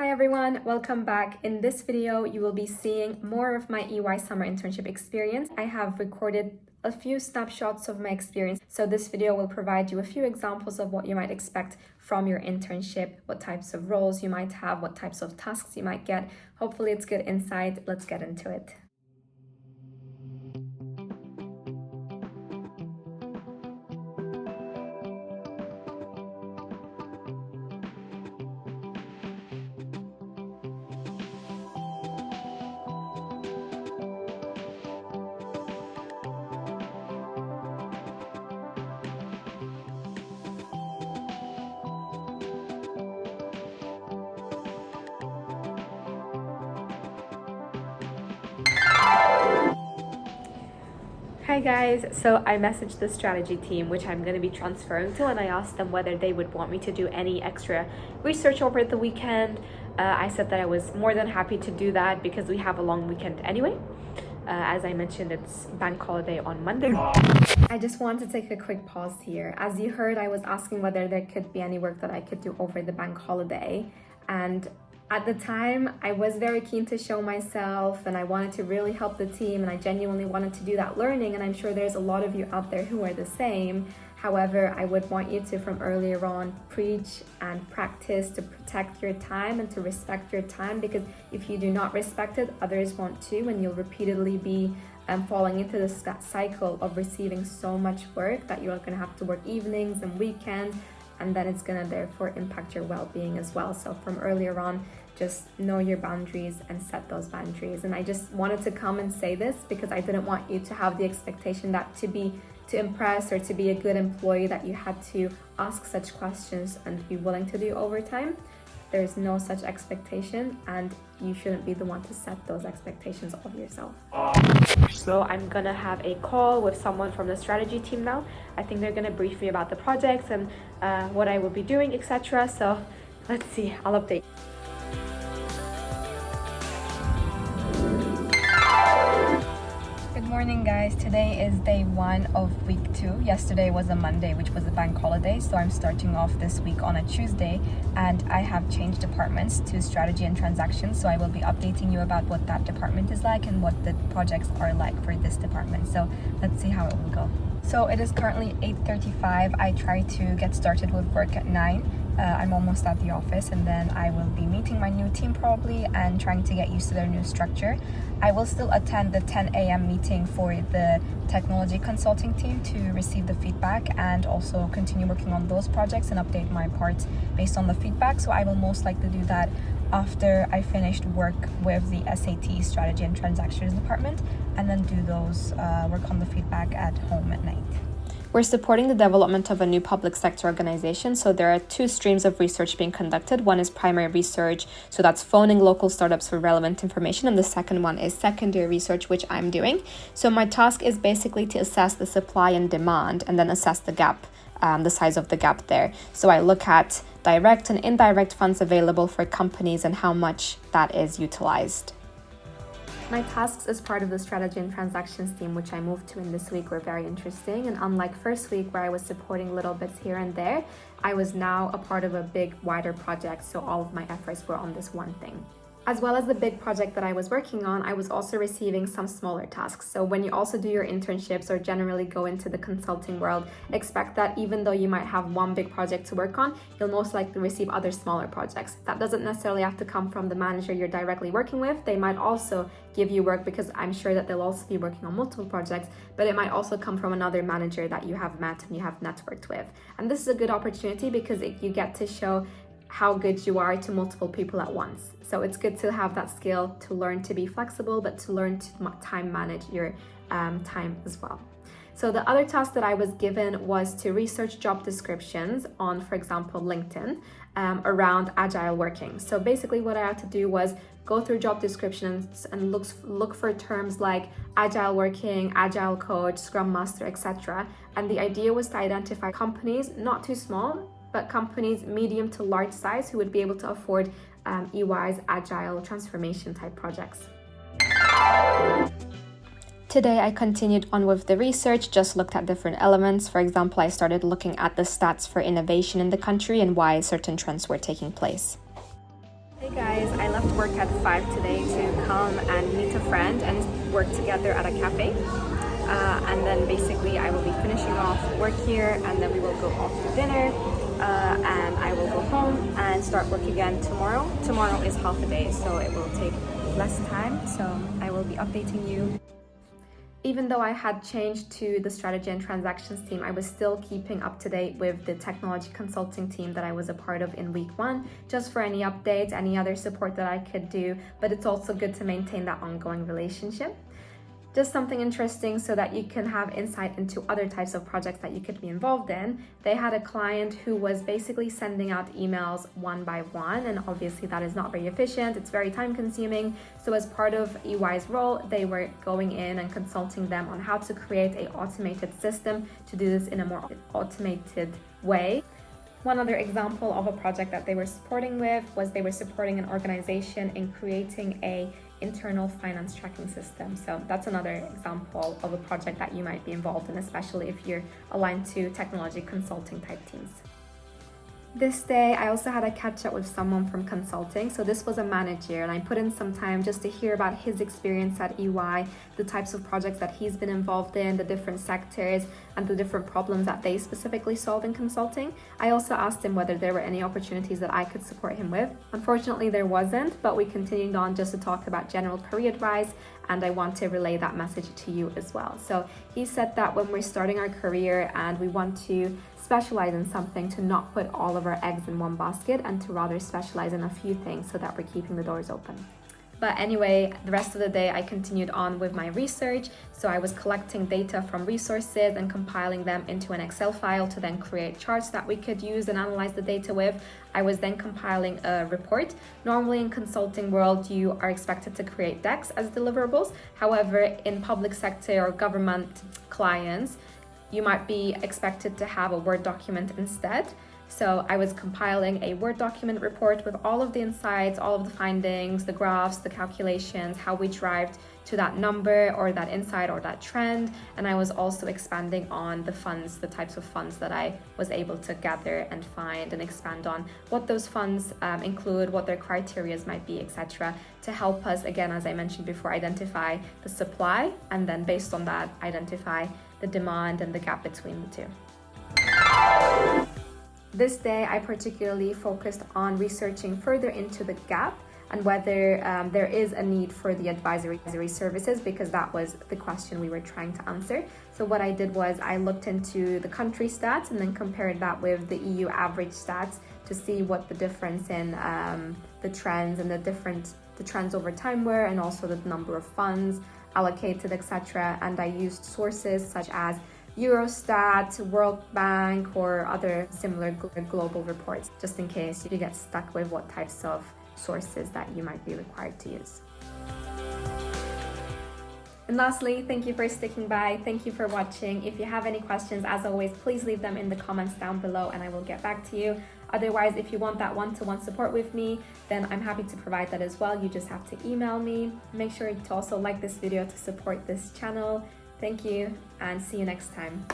Hi everyone, welcome back. In this video, you will be seeing more of my EY summer internship experience. I have recorded a few snapshots of my experience, so this video will provide you a few examples of what you might expect from your internship, what types of roles you might have, what types of tasks you might get. Hopefully it's good insight. Let's get into it. Hi guys, so I messaged the strategy team, which I'm going to be transferring to, and I asked them whether they would want me to do any extra research over the weekend. I said that I was more than happy to do that because we have a long weekend anyway. As I mentioned, it's bank holiday on Monday. I just want to take a quick pause here. As you heard, I was asking whether there could be any work that I could do over the bank holiday, and at the time, I was very keen to show myself and I wanted to really help the team, and I genuinely wanted to do that learning, and I'm sure there's a lot of you out there who are the same. However, I would want you to, from earlier on, preach and practice to protect your time and to respect your time, because if you do not respect it, others won't too, and you'll repeatedly be falling into this cycle of receiving so much work that you're going to have to work evenings and weekends, and then it's going to therefore impact your well-being as well. So from earlier on, just know your boundaries and set those boundaries. And I just wanted to come and say this because I didn't want you to have the expectation that to impress or to be a good employee that you had to ask such questions and be willing to do overtime. There's no such expectation, and you shouldn't be the one to set those expectations of yourself. So I'm gonna have a call with someone from the strategy team now. I think they're gonna brief me about the projects and what I will be doing, etc. So let's see, I'll update. Good morning guys, today is day 1 of week 2. Yesterday was a Monday, which was a bank holiday, so I'm starting off this week on a Tuesday, and I have changed departments to strategy and transactions, so I will be updating you about what that department is like and what the projects are like for this department. So let's see how it will go. So it is currently 8:35. I try to get started with work at 9. I'm almost at the office, and then I will be meeting my new team probably and trying to get used to their new structure. I will still attend the 10 a.m. meeting for the technology consulting team to receive the feedback and also continue working on those projects and update my parts based on the feedback. So I will most likely do that after I finished work with the SAT strategy and transactions department, and then do those work on the feedback at home at night. We're supporting the development of a new public sector organization, so there are 2 streams of research being conducted. One is primary research, so that's phoning local startups for relevant information, and the second one is secondary research, which I'm doing. So my task is basically to assess the supply and demand and then assess the gap, the size of the gap there. So I look at direct and indirect funds available for companies and how much that is utilized. My tasks as part of the strategy and transactions team, which I moved to in this week, were very interesting. And unlike first week where I was supporting little bits here and there, I was now a part of a big, wider project. So all of my efforts were on this one thing. As well as the big project that I was working on, I was also receiving some smaller tasks. So when you also do your internships or generally go into the consulting world, expect that even though you might have one big project to work on, you'll most likely receive other smaller projects. That doesn't necessarily have to come from the manager you're directly working with. They might also give you work because I'm sure that they'll also be working on multiple projects, but it might also come from another manager that you have met and you have networked with. And this is a good opportunity because you get to show how good you are to multiple people at once. So it's good to have that skill to learn to be flexible, but to learn to time manage your time as well. So the other task that I was given was to research job descriptions on, for example, LinkedIn around agile working. So basically what I had to do was go through job descriptions and look for terms like agile working, agile coach, scrum master, etc. And the idea was to identify companies, not too small, but companies medium to large size who would be able to afford EY's agile transformation type projects. Today I continued on with the research, just looked at different elements. For example, I started looking at the stats for innovation in the country and why certain trends were taking place. Hey guys, left work at 5 today to come and meet a friend and work together at a cafe. And then basically I will be finishing off work here, and then we will go off to dinner, and I will go home and start work again tomorrow. Tomorrow is half a day, so it will take less time, so I will be updating you. Even though I had changed to the strategy and transactions team, I was still keeping up to date with the technology consulting team that I was a part of in week 1, just for any updates, any other support that I could do. But it's also good to maintain that ongoing relationship. Just something interesting so that you can have insight into other types of projects that you could be involved in. They had a client who was basically sending out emails one by one, and obviously that is not very efficient. It's very time consuming. So as part of EY's role, they were going in and consulting them on how to create an automated system to do this in a more automated way. One other example of a project that they were supporting with was they were supporting an organization in creating a internal finance tracking system. So that's another example of a project that you might be involved in, especially if you're aligned to technology consulting type teams. This day, I also had a catch up with someone from consulting. So this was a manager, and I put in some time just to hear about his experience at EY, the types of projects that he's been involved in, the different sectors, and the different problems that they specifically solve in consulting. I also asked him whether there were any opportunities that I could support him with. Unfortunately, there wasn't, but we continued on just to talk about general career advice, and I want to relay that message to you as well. So he said that when we're starting our career and we want to specialize in something, to not put all of our eggs in one basket and to rather specialize in a few things so that we're keeping the doors open. But anyway, the rest of the day I continued on with my research. So I was collecting data from resources and compiling them into an Excel file to then create charts that we could use and analyze the data with. I was then compiling a report. Normally in consulting world, you are expected to create decks as deliverables. However, in public sector or government clients, you might be expected to have a Word document instead. So I was compiling a Word document report with all of the insights, all of the findings, the graphs, the calculations, how we derived to that number or that insight or that trend. And I was also expanding on the funds, the types of funds that I was able to gather and find, and expand on what those funds include, what their criteria might be, etc., to help us, again, as I mentioned before, identify the supply, and then based on that, identify the demand and the gap between the two. This day, I particularly focused on researching further into the gap and whether there is a need for the advisory services, because that was the question we were trying to answer. So what I did was I looked into the country stats and then compared that with the EU average stats to see what the difference in the trends and the trends over time were, and also the number of funds allocated, etc. And I used sources such as Eurostat, World Bank, or other similar global reports, just in case you get stuck with what types of sources that you might be required to use. And lastly, thank you for sticking by. Thank you for watching. If you have any questions, as always, please leave them in the comments down below and I will get back to you. Otherwise, if you want that one-to-one support with me, then I'm happy to provide that as well. You just have to email me. Make sure to also like this video to support this channel. Thank you, and see you next time.